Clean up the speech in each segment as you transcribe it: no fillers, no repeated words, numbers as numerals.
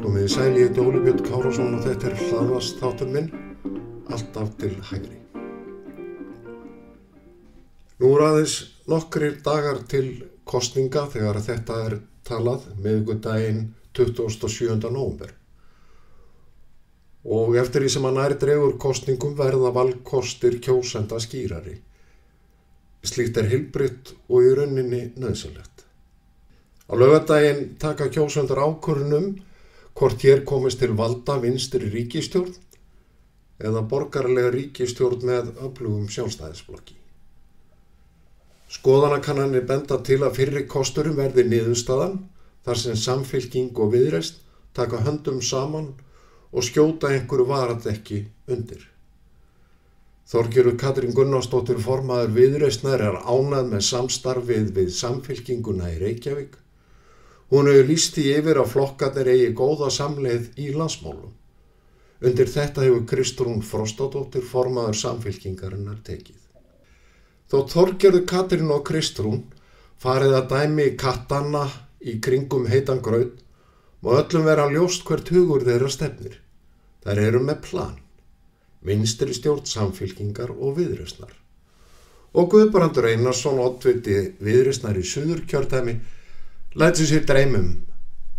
Komið sæl, ég heiti Óli Björn Kárason og þetta hlaðvarpsþáttur minn, alltaf til hægri. Nú aðeins nokkrir dagar til kosninga þegar þetta talað miðvikudaginn 27. nóvember. Og eftir því sem að nær dregur kosningum verða valkostir kjósenda skýrari. Slíkt heilbrigt og í rauninni nauðsynlegt. Á laugardaginn taka kjósendur ákvörðun hvort hér komist til valda vinstri ríkisstjórn eða borgaralega ríkisstjórn með öflugum sjálfstæðisflokki. Skoðanakannanir benda til að fyrri kosturum verði niðurstaðan þar sem Samfylking og Viðreisn taka höndum saman og skjóta einhverju varadekki undir. Þorgerður Katrín Gunnarsdóttir formaður Viðreisnar ánægð með samstarfið við Samfylkinguna í Reykjavík. Hún hefur lýst því yfir að flokkarnir eigi góða samleið í landsmálum. Undir þetta hefur Kristrún Frostadóttir formaður Samfylkingarinnar tekið. Þó Þorgerður Katrín og Kristrún farið að dæmi kattanna í kringum heitan graut og öllum vera ljóst hvert hugur þeirra stefnir. Þær eru með plan, vinstri stjórn Samfylkingar og Viðreisnar. Og Guðbrandur Einarsson, oddviti Viðreisnar í Suðurkjördæmi, lætur sér dreymum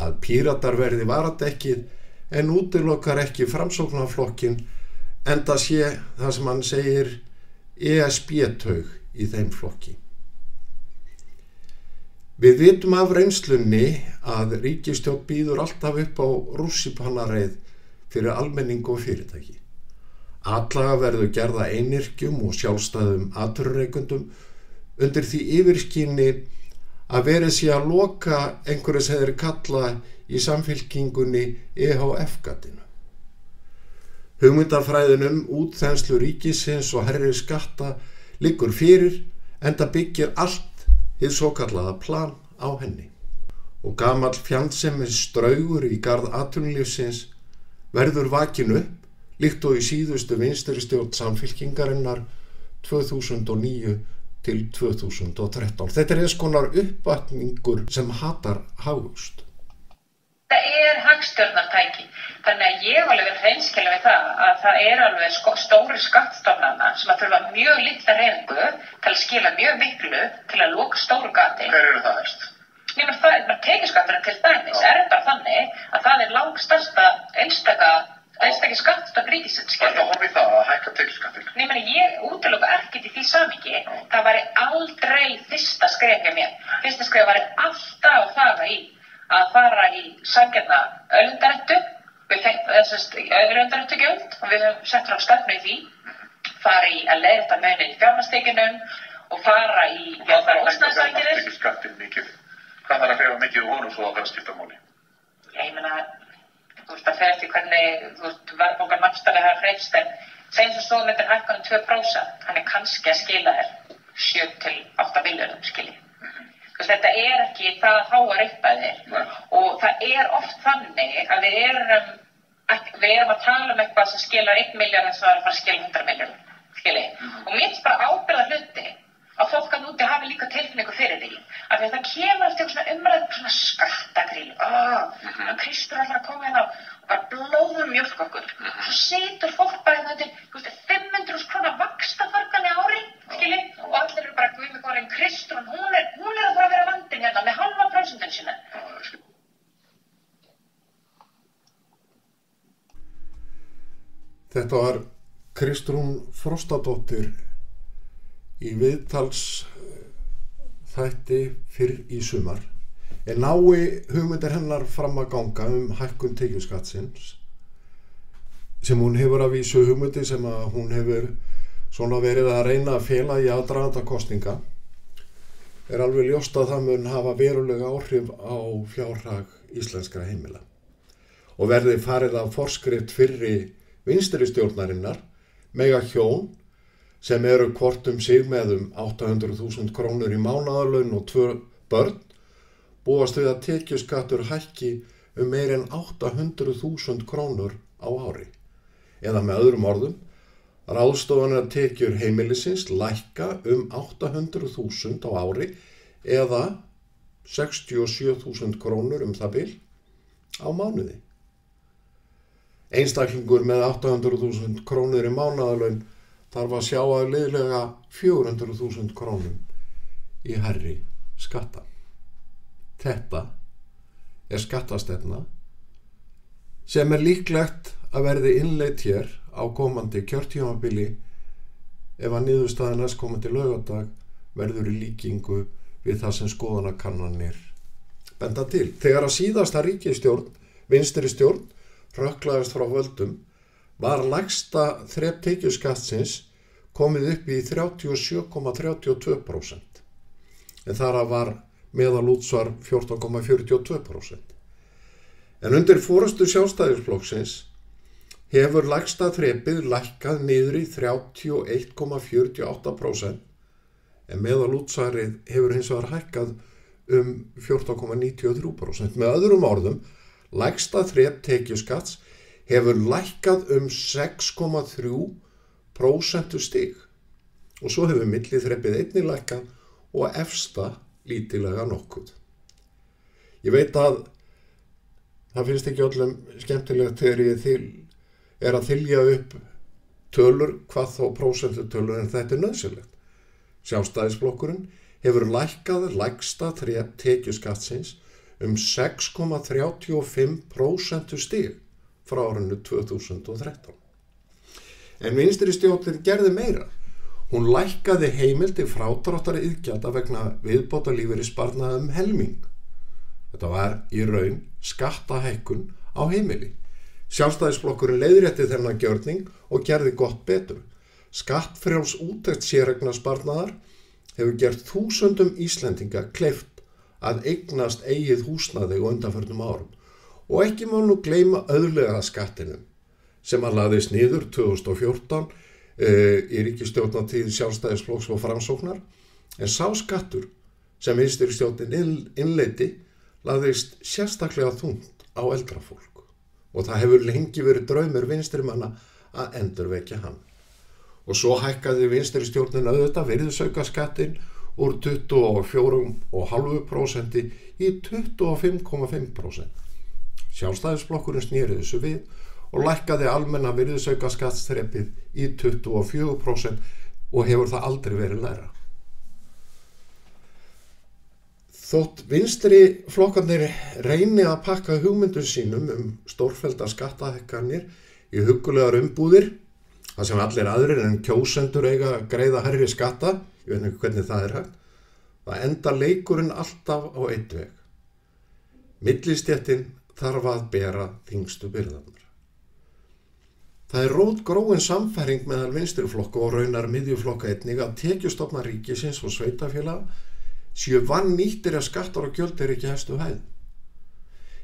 að Píratar verði varadekkið en útilokkar ekki Framsóknarflokkinn enda sé það sem hann segir ESB-taug í þeim flokki. Við vitum af reynslunni að ríkisstjórn býður alltaf upp á rússíbanareið fyrir almenning og fyrirtæki. Atlaga verður gerða einyrkjum og sjálfstæðum atvinnurekendum undir því yfirskini að verið sé að loka einhverju sem þeir kalla í Samfylkingunni EHF-gatinu. Hugmyndafræðin útþenslu ríkisins og hærri skatta liggur fyrir enda byggir allt hið svokallaða plan á henni. Og gamall fjandsemis draugur í garð atvinnulífsins verður vakin upp líkt og í síðustu vinstri stjórn Samfylkingarinnar 2009 til 2013. Þetta eins konar uppvakningur sem hatar hagvöxt. Það hagstjórnartæki. Þannig að ég alveg verið hreinskilin við það að það alveg stóri skattstofnana sem að þurfa mjög litla hreyfingu til að skila mjög miklu til að loka stóru gati. Hver eru það helst? Það tekjuskatturinn til dæmis bara þannig að það langstærsta einstaki skattstofn ríkisins. Það horfið það að hækka tekjuskatturinn? Ég útiloka ekkert í því samhengi. Það væri aldrei fyrsta skref hjá mér. Fyrsta skref væri alltaf að fara í sanngjarna auðlindarentu. Við fengum auðlindarentu-gjöld og við höfum sett fram stefnu í því. Fara í að leiðrétta munin í fjármagnstekjunum og fara í húsnæðisaðgerðir. Tekjuskattinn mikið. Hvað þarf að hreyfa mikið úr honum svo að það skipta máli? Það fer eftir hvernig verðbólgan vaxtalega hafa hreyfst en segjum sem svo myndir hækka 2%, hann kannski að skila þér 7 til 8 milljörðum skilji. Þetta ekki það háar upphæðir og það oft þannig að við erum að tala um eitthvað sem skilar 1 milljarð en svo að fara að skila 100 milljörðum skilji. Og mér finnst bara ábyrgða hluti að fólk að núti hafi líka tilfinningu fyrir því. Af því að það kemur eftir svona umræðu svona skattagríl. Kristur ætlar að koma hérna og bara blóðum mjólk okkur. Svo situr fólk bara undir 500.000 króna vaxtafargani ári, skilji, og allir eru bara guð mig góðan Kristur, hún að fara að vera vandinn hérna með 0,5% sinna. Þetta var Kristrún Frostadóttir í viðtals þætti fyrr í sumar. En nái hugmyndir hennar fram að ganga hækkun tekjuskattsins sem hún hefur að vísu hugmyndir sem að hún hefur svona verið að reyna að fela í aðdraganda kosninga alveg ljóst að það mun hafa verulega áhrif á fjárhag íslenskra heimila og verði farið af forskrift fyrri vinstri stjórnarinnar mega hjón sem eru hvort sig með 800.000 krónur í mánaðarlaun og 2 börn, búast við að tekjuskattur hækki meir en 800.000 krónur á ári. Eða með öðrum orðum, ráðstöfunartekjur heimilisins lækka 800.000 á ári eða 67.000 krónur það bil á mánuði. Einstaklingur með 800.000 krónur í mánaðarlaun þarf að sjá að liðlega 400.000 krónum í hærri skatta. Þetta skattastefna sem líklegt að verði innleidd hér á komandi kjörtímabili ef að niðurstaðan næstkomandi laugardag verður í líkingu við það sem skoðanakannanir benda til. Þegar að síðasta ríkisstjórn, vinstri stjórn, hrökklaðist frá völdum, var lægsta þrep tekjuskattsins komið upp í 37,32%, en þar var meðalútsvar 14,42%. En undir forystu Sjálfstæðisflokksins hefur lægsta þrepið lækkað niður í 31,48%, en meðalútsvarið hefur hins vegar hækkað 14,93%. Með öðrum orðum, lægsta þrep tekjuskatts hefur lækkað 6,3% stig og svo hefur milliþrepið einnig lækkað og efsta lítilega nokkuð. Ég veit að það finnst ekki öllum skemmtilegt þegar ég að þylja upp tölur, hvað þá prósentutölur, en þetta nauðsynlegt. Sjálfstæðisflokkurinn hefur lækkað lægsta þrep tekjuskattsins 6,35% stig frá árinu 2013. En vinstri stjórnin gerði meira. Hún lækkaði heimildi frádráttar iðgjalda vegna viðbótarlífeyrissparnaðar helming. Þetta var í raun skattahækkun á heimili. Sjálfstæðisflokkurinn leiðrétti þennan gjörning og gerði gott betur. Skattfrjáls úttekt séreignarsparnaðar hefur gert þúsundum Íslendinga kleift að eignast eigið húsnæði á undanförnum árum. Og ekki má nú gleyma auðlega skattinum sem að lagðist niður 2014 í ríkisstjórnartíð Sjálfstæðisflokks og Framsóknar, en sá skattur sem vinstri stjórnin innleiddi lagðist sérstaklega þungt á eldra fólk og það hefur lengi verið draumur vinstrimanna að endurvekja hann. Og svo hækkaði vinstri stjórnin auðvitað virðisaukaskattinn úr 24,5% í 25,5%. Sjálfstæðisflokkurinn sneri þessu við og lækkaði almenna virðisaukaskattsþrepið í 24% og hefur það aldrei verið lægra. Þótt vinstri flokkarnir reyni að pakka hugmyndum sínum stórfellda skattahækkanir í huggulegar umbúðir, þar sem allir aðrir en kjósendur eiga að greiða hærri skatta, ég veit ekki hvernig það hægt, það enda leikurinn alltaf á einn veg. Millistéttin þarf að bera þyngstu byrðarnar. Það rótgróin samfæring meðal vinstriflokka og raunar miðjuflokka einnig að tekjustofnar ríkisins og sveitafélaga séu vannýttir að skattar og gjöld ekki hæstu hæð.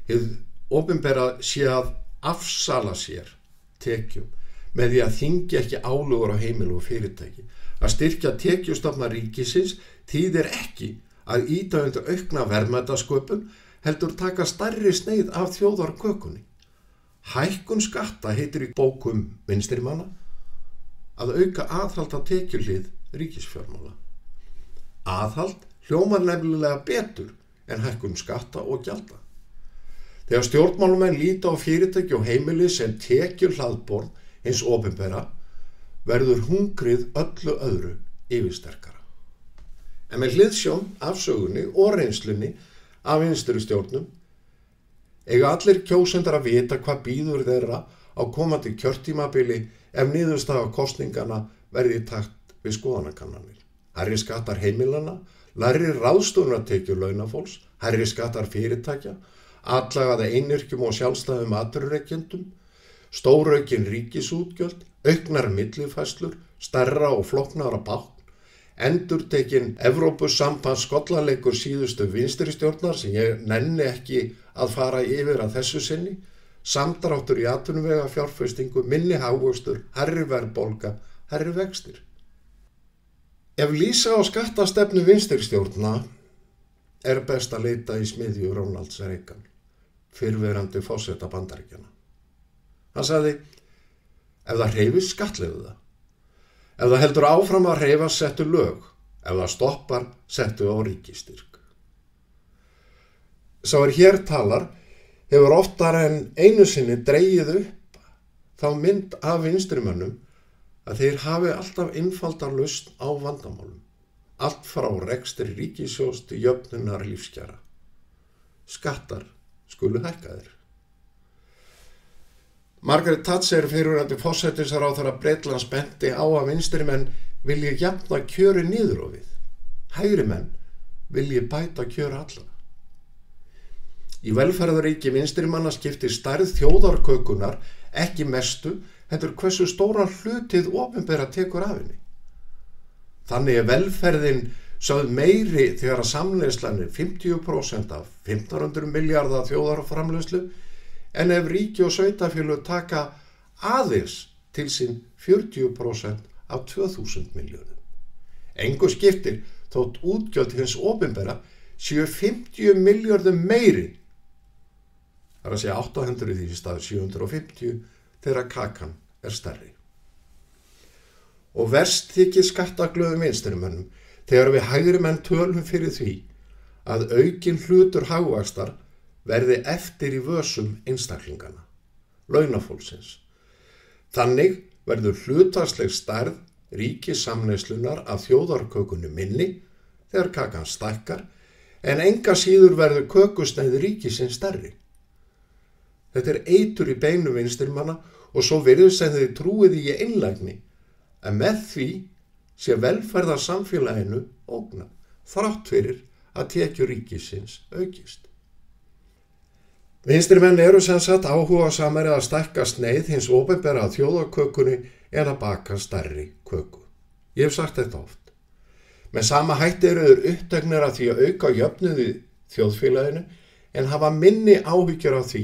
Hið opinbera sé að afsala sér tekjum með því að þyngja ekki álögur á heimili og fyrirtæki. Að styrkja tekjustofnar ríkisins þýðir ekki að ýta undir aukna verðmætasköpun, heldur taka stærri sneið af þjóðarkökunni. Hækkun skatta heitir í bókum vinstrimanna að auka aðhald á tekjuhlið ríkisfjármála. Aðhald hljómar nefnilega betur en hækkun skatta og gjalda. Þegar stjórnmálumenn líta á fyrirtæki og heimili sem tekjuhlaðborð hins opinbera verður hungrið öllu öðru yfirsterkara. En með hliðsjón af sögunni og reynslunni af vinstri stjórnum eiga allir kjósendur að vita hvað bíður þeirra á komandi kjörtímabili ef niðurstaða kosningana verði í takt við skoðanakannanir. Hærri skattar heimilanna, lægri ráðstöfunartekjur launafólks, hærri skattar fyrirtækja, atlagaði einyrkjum og sjálfstæðum atvinnurekendum, stóraukin ríkisútgjöld, auknar millifærslur, stærra og flóknara bákn, endurtekin Evrópusambands skollaleikur síðustu vinstri stjórnar sem ég nenni ekki að fara yfir að þessu sinni, samdráttur í atvinnuvega fjárfestingu, minni hagvöxtur, hærri verðbólga, hærri vextir. Ef lýsa á skattastefnu vinstristjórna er best að leita í smiðju Ronalds Reagan, fyrrverandi forseta Bandaríkjanna. Hann sagði, ef það hreyfist skattlegðu það. Ef það heldur áfram að hreyfa settu lög, ef það stoppar settu á ríkistyrk. Sá hér talar hefur oftar en einu sinni dregið upp þá mynd af vinstrimönnum að þeir hafi alltaf einfaldar lausn á vandamálum, allt frá rekstri ríkissjóðs til jöfnunar lífskjara. Skattar skulu hækkaðir. Margaret Thatcher, fyrrverandi forsætisráðherra Bretlands, benti á að vinstrimenn vilji jafna kjöri niður á við. Hægri menn vilji bæta kjör allra. Í velferðaríki vinstrimanna skiptir stærð þjóðarkökunar ekki mestu, heldur hversu stóran hlutið opinbera tekur af henni. Þannig er velferðin sögð meiri þegar að samneyslan er 50% af 1500 milljarða þjóðarframleiðslu, en ef ríki og sveitarfélög taka aðeins til sín 40% af 2000 milljörðum. Engu skiptir þótt útgjöld hins opinbera séu 50 milljörðum meiri. Það er að segja 800 í stað 750 þegar kakan er stærri. Og verst þykir skattaglöðum vinstrimönnum þegar við hægri menn tölum fyrir því að aukinn hlutur hagvaxtar verði eftir í vösum einstaklingana, launafólksins. Þannig verður hlutfallsleg stærð ríkissamneyslunar af þjóðarkökunni minni þegar kakan stækkar, en enga síður verður kökusneið ríkisins stærri. Þetta er eitur í beinu vinstrimanna og svo virðist sem þið trúið í einlægni að með því sé velferðarsamfélaginu ógnað, þrátt fyrir að tekjur ríkisins aukist. Vinstrimenn eru sem sagt áhugasamari að stækka sneið hins opinbera að þjóðarkökunni en að baka stærri köku. Ég hef sagt þetta oft. Með sama hætti eru þeir uppteknir að því að auka jöfnuði þjóðfélaginu en hafa minni áhyggjur af því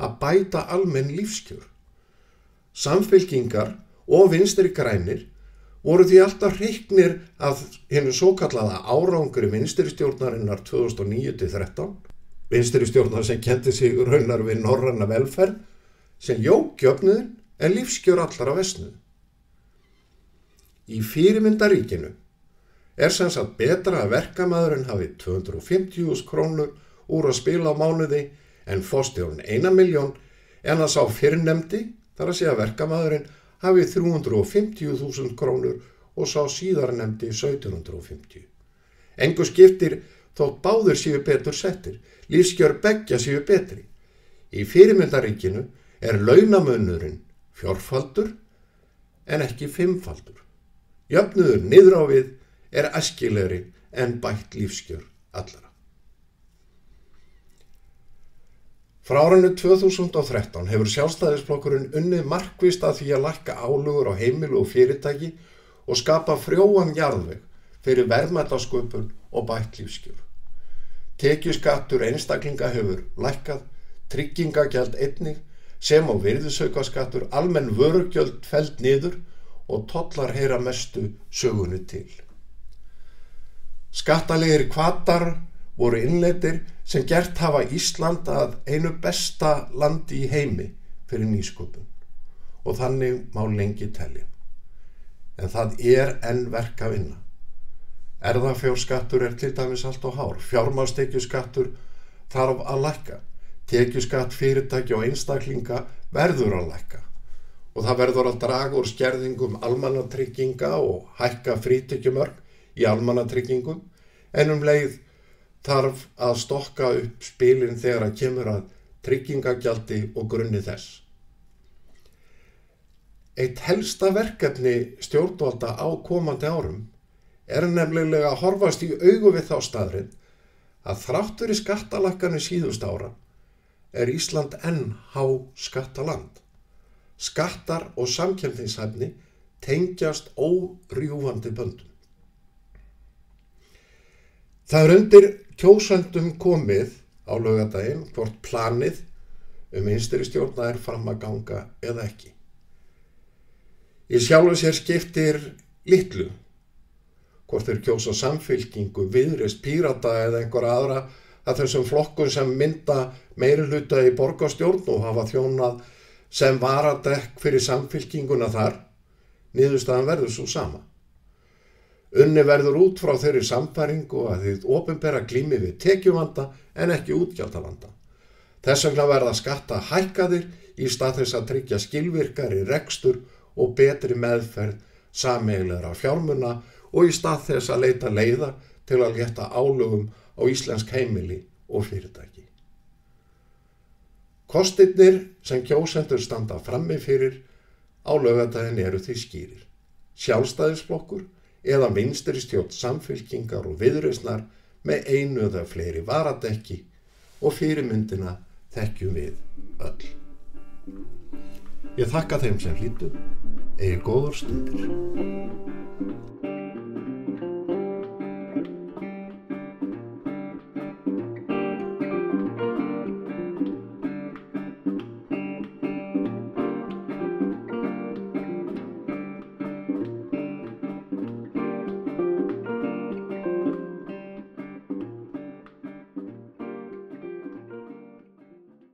að bæta almenn lífskjör. Samfylkingar og vinstri grænir voru því alltaf hreyknir að hinu svokallaða árangri vinstristjórnarinnar 2009-13, vinstristjórnar sem kendi sig raunar við norræna velferð, sem jók jöfnuðin en lífskjör allra versnuðu. Í fyrirmyndaríkinu er sem sagt betra að verkamaðurinn hafi 250.000 krónur úr að spila á mánuði en forstjórinn 1 milljón, en að sá fyrrnefndi, þar að segja verkamaðurinn, hafi 350.000 krónur og sá síðarnefndi 1750. Engu skiptir þótt báðir séu betur settir, lífskjör beggja séu betri. Í fyrirmyndaríkinu er launamunurinn 4-faldur en ekki 5-faldur. Jöfnuður niður á við er æskilegri en bætt lífskjör allra. Frá árinu 2013 hefur Sjálfstæðisflokkurinn unnið markvisst að því að lækka álögur á heimili og fyrirtæki og skapa frjóan jarðveg fyrir verðmætasköpun og bætt lífskjör. Tekjuskattur einstaklinga hefur lækkað, tryggingagjald einnig, sem á virðisaukaskattur, almenn vörugjöld felld niður og tollar heyra mestu sögunni til. Skattalegir hvatar voru innleiddir sem gert hafa Ísland að einu besta landi í heimi fyrir nýsköpun og þannig má lengi telja. En það er enn verk að vinna. Erfðafjárskattur er til dæmis allt á hár, fjármagnstekjuskattur þarf að lækka, tekjuskatt fyrirtækja og einstaklinga verður að lækka og það verður að draga úr skerðingum almannatrygginga og hækka frítekjumörk í almannatryggingum, en leið þarf að stokka upp spilin þegar að kemur að tryggingagjaldi og grunni þess. Eitt helsta verkefni stjórnvalda á komandi árum er nefnilega að horfast í augu við þá staðreynd að þrátt fyrir skattalækkanir síðustu ára er Ísland enn háskattaland. Skattar og samkeppnishæfni tengjast órjúfandi böndum. Það er undir kjósendum komið á laugardaginn hvort planið vinstristjórna er fram að ganga eða ekki. Í sjálfu sér skiptir litlu hvort þeir kjósa Samfylkingu, Viðreisn, Pírata eða einhverja aðra að þessum flokkum sem mynda meirihluta í borgarstjórn og hafa þjónað sem varadekk fyrir Samfylkinguna þar, niðurstaðan verður svo sama. Unni verður út frá þeirri sannfæringu að þið opinbera glími við tekjuvanda en ekki útgjaldavanda. Þess vegna verða skatta hækkaðir í stað þess að tryggja skilvirkari rekstur og betri meðferð sameiginlegra fjármuna og í stað þess að leita leiða til að létta álögum á íslensk heimili og fyrirtæki. Kostirnir sem kjósendur standa frammi fyrir á laugardaginn eru því skýrir. Sjálfstæðisflokkur eða vinstri stjórn Samfylkingar og Viðreisnar með einu eða fleiri varadekki og fyrirmyndina þekkjum við öll. Ég þakka þeim sem hlýddu, eigi góðar stundir.